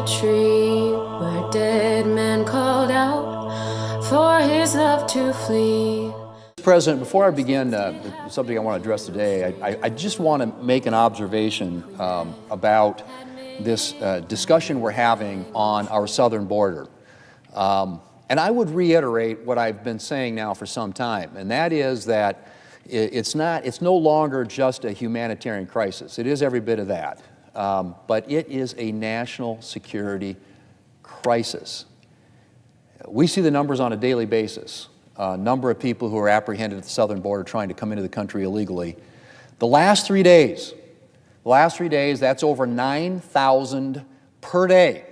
a tree where dead men called out for his love to flee. Mr. President, before I begin the subject I want to address today, I just want to make an observation about this discussion we're having on our southern border. And I would reiterate what I've been saying now for some time, and that is that it's no longer just a humanitarian crisis. It is every bit of that, but it is a national security crisis. We see the numbers on a daily basis. Number of people who are apprehended at the southern border trying to come into the country illegally. The last 3 days, that's over 9,000 per day.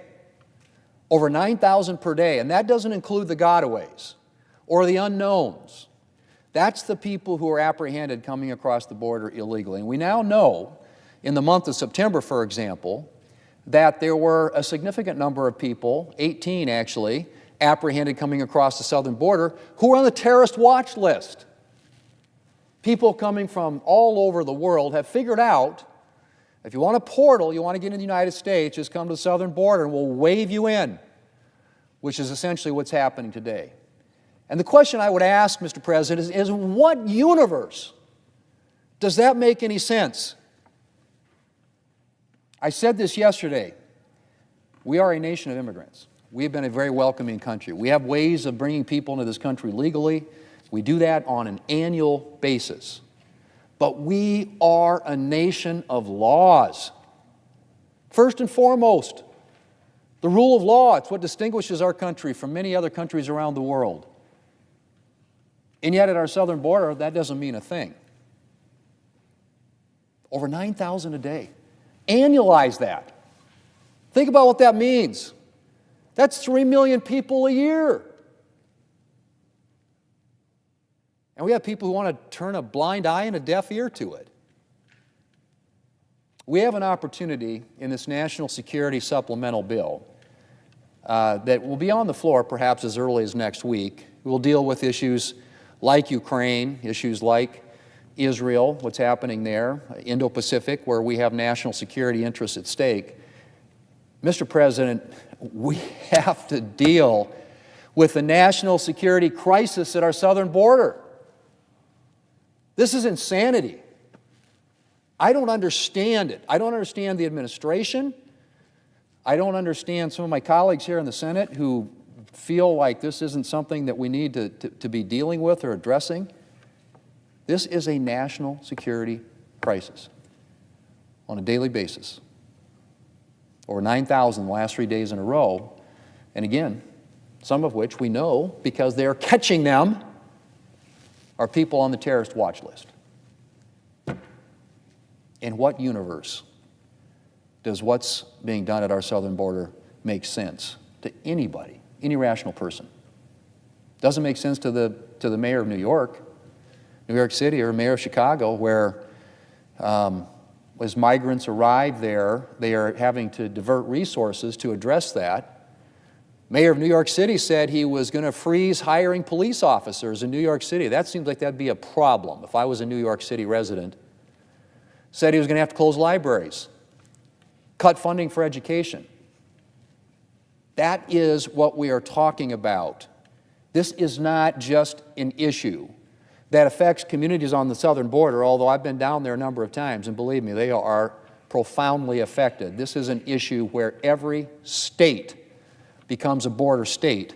Over 9,000 per day, and that doesn't include the gotaways or the unknowns. That's the people who are apprehended coming across the border illegally. And we now know, in the month of September, for example, that there were a significant number of people, 18 actually, apprehended coming across the southern border who are on the terrorist watch list. People coming from all over the world have figured out, if you want a portal, you want to get into the United States, just come to the southern border and we'll wave you in, which is essentially what's happening today. And the question I would ask, Mr. President, is what universe does that make any sense? I said this yesterday. We are a nation of immigrants. We have been a very welcoming country. We have ways of bringing people into this country legally. We do that on an annual basis. But we are a nation of laws. First and foremost, the rule of law. It's what distinguishes our country from many other countries around the world. And yet at our southern border, that doesn't mean a thing. Over 9,000 a day. Annualize that. Think about what that means. That's 3 million people a year. And we have people who want to turn a blind eye and a deaf ear to it. We have an opportunity in this national security supplemental bill that will be on the floor perhaps as early as next week. We'll deal with issues like Ukraine, issues like Israel, what's happening there, Indo-Pacific, where we have national security interests at stake. Mr. President, we have to deal with the national security crisis at our southern border. This is insanity. I don't understand it. I don't understand the administration. I don't understand some of my colleagues here in the Senate who feel like this isn't something that we need to be dealing with or addressing. This is a national security crisis on a daily basis. Over 9,000 the last 3 days in a row. And again, some of which we know because they're catching them are people on the terrorist watch list. In what universe does what's being done at our southern border make sense to anybody, any rational person? Doesn't make sense to the mayor of New York City, or mayor of Chicago, where as migrants arrive there, they are having to divert resources to address that. Mayor of New York City said he was going to freeze hiring police officers in New York City. That seems like that'd be a problem if I was a New York City resident. Said he was going to have to close libraries, cut funding for education. That is what we are talking about. This is not just an issue that affects communities on the southern border, although I've been down there a number of times, and believe me, they are profoundly affected. This is an issue where every state becomes a border state,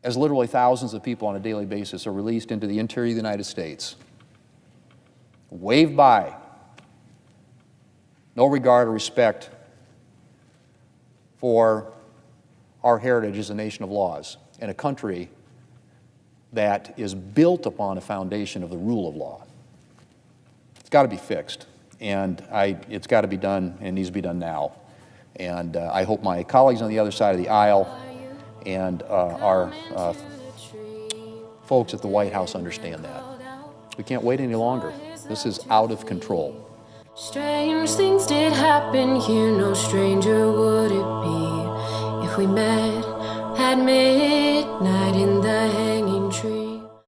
as literally thousands of people on a daily basis are released into the interior of the United States, waved by, no regard or respect for our heritage as a nation of laws and a country that is built upon a foundation of the rule of law. It's got to be fixed, and it's got to be done, and it needs to be done now. And I hope my colleagues on the other side of the aisle and our folks at the White House understand that. We can't wait any longer. This is out of control. Strange things did happen here, no stranger would it be if we met at midnight in the